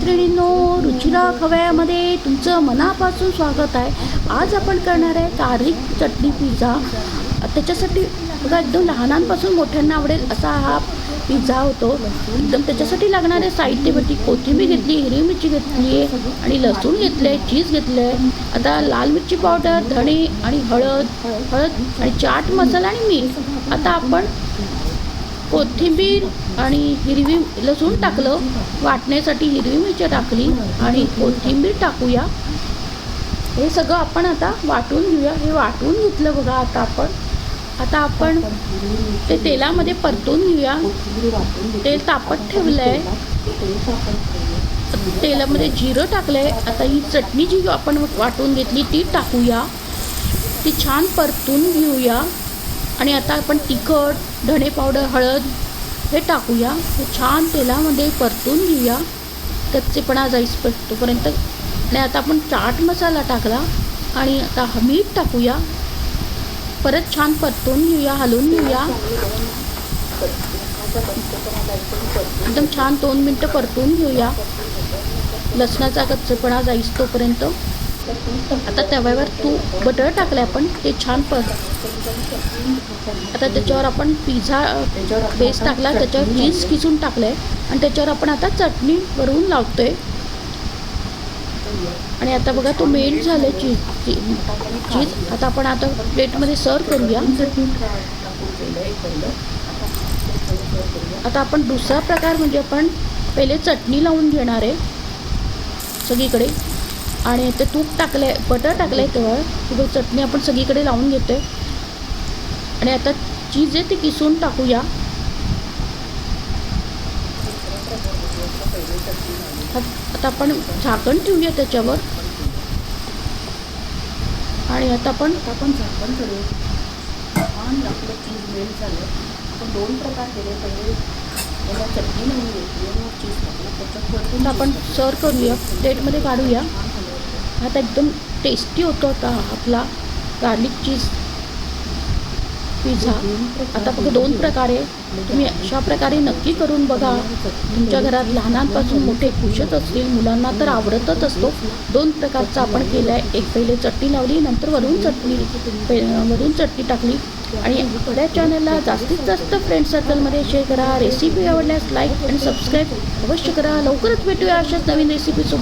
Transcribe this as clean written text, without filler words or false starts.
मैत्रिणींनो, रुचिरा खव्यामध्ये तुमचं मनापासून स्वागत आहे. आज आपण करणार आहे गार्लिक चटणी पिझ्झा. त्याच्यासाठी बघा, एकदम लहानांपासून मोठ्यांना आवडेल असा हा पिझ्झा होतो. एकदम त्याच्यासाठी लागणारे साहित्य भेटी: कोथिंबीर घेतली, हिरवी मिरची घेतली आहे आणि लसूण घेतलं आहे, चीज घेतलं आहे. आता लाल मिरची पावडर, धणे आणि हळद आणि चाट मसाला आणि मीठ. आता आपण कोथिंबीर आणि हिरवी लसूण टाकलं, वाटण्यासाठी हिरवी मिरची टाकली आणि कोथिंबीर टाकूया. हे सगळं आपण आता वाटून घेऊया. हे वाटून घेतलं बघा. आता आपण ते तेलामध्ये परतून घेऊया. तेल तापत ठेवलं आहे. तेलामध्ये जिरं टाकलं आहे. आता ही चटणी जी आपण वाटून घेतली ती टाकूया. ती छान परतून घेऊया. आणि आता आपण तिखट, धणे पावडर, हळद हे टाकूया. हे छान तेलामध्ये परतून घेऊया कच्चेपणा जाईपर्यंत. आणि आता आपण चाट मसाला टाकला आणि आता मीठ टाकूया. परत छान परतून घेऊया, हलवून घेऊया. एकदम छान 2 मिनटं परतून घेऊया, लसणाचा कच्चेपणा जाईस तोपर्यंत. आता तव्यावर बटर टाकलं आपण, ते छान आता त्याच्यावर आपण पिझ्झा बेस टाकला, त्याच्यावर चीज किसून टाकलं आहे आणि त्याच्यावर आपण आता चटणी वरून लावतोय. आणि आता बघा, तो मेल्ट झालं चीज. आता आपण प्लेटमध्ये सर्व करूया. आता आपण दुसरा प्रकार म्हणजे आपण पहिले चटणी लावून घेणार आहे सगळीकडे. आणि ते तूप टाकलं आहे, बटर टाकलं आहे, तेव्हा चटणी आपण सगळीकडे लावून घेतो आहे. आणि आता चीज आहे ती किसून टाकूया. आता आपण झाकण ठेवूया त्याच्यावर. आणि आता आपण झाकण ठेवूया. छान आपलं चीज मेल्ट झालं. आपण 2 प्रकार केले. पहिले त्याला चटणी लावून घेतली आणि चीज टाकलं. त्याच्यात आपण सर्व करूया, प्लेटमध्ये काढूया. आता एकदम टेस्टी होतो आता आपला गार्लिक चीज पिझ्झा. आता बघा, 2 प्रकारे तुम्ही अशा प्रकारे नक्की करून बघा. तुमच्या घरात लहानांपासून मोठे खुशच असतील, मुलांना तर आवडतच असतो. 2 प्रकारचा आपण केलं आहे. एक पहिले चटणी लावली, नंतर वरून चटणी टाकली. आणि आपल्या चॅनलला जास्तीत जास्त फ्रेंड सर्कलमध्ये शेअर करा. रेसिपी आवडल्यास लाईक आणि सबस्क्राईब अवश्य करा. लवकरच भेटूया अशाच नवीन रेसिपीसोबत.